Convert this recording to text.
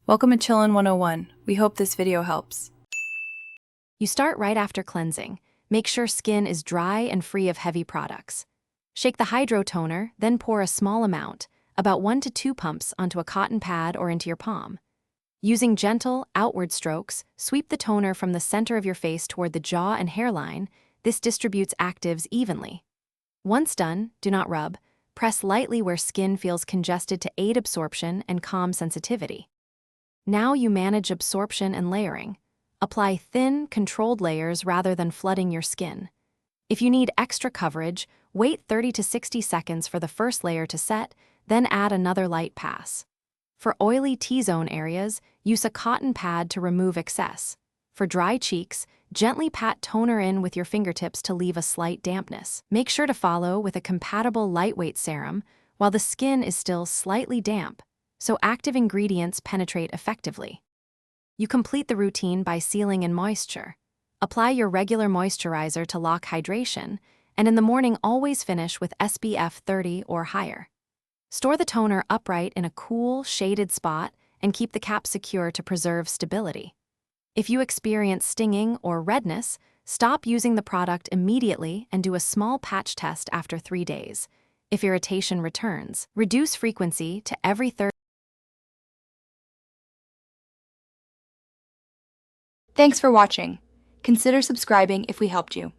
Welcome to Chillin' 101. We hope this video helps. You start right after cleansing. Make sure skin is dry and free of heavy products. Shake the hydro toner, then pour a small amount, about 1 to 2 pumps, onto a cotton pad or into your palm. Using gentle, outward strokes, sweep the toner from the center of your face toward the jaw and hairline. This distributes actives evenly. Once done, do not rub. Press lightly where skin feels congested to aid absorption and calm sensitivity. Now you manage absorption and layering. Apply thin, controlled layers rather than flooding your skin. If you need extra coverage, wait 30 to 60 seconds for the first layer to set, then add another light pass. For oily T-zone areas, use a cotton pad to remove excess. For dry cheeks, gently pat toner in with your fingertips to leave a slight dampness. Make sure to follow with a compatible lightweight serum while the skin is still slightly damp, so active ingredients penetrate effectively. You complete the routine by sealing in moisture. Apply your regular moisturizer to lock hydration, and in the morning always finish with SPF 30 or higher. Store the toner upright in a cool, shaded spot and keep the cap secure to preserve stability. If you experience stinging or redness, stop using the product immediately and do a small patch test after 3 days. If irritation returns, reduce frequency to every third. Thanks for watching. Consider subscribing if we helped you.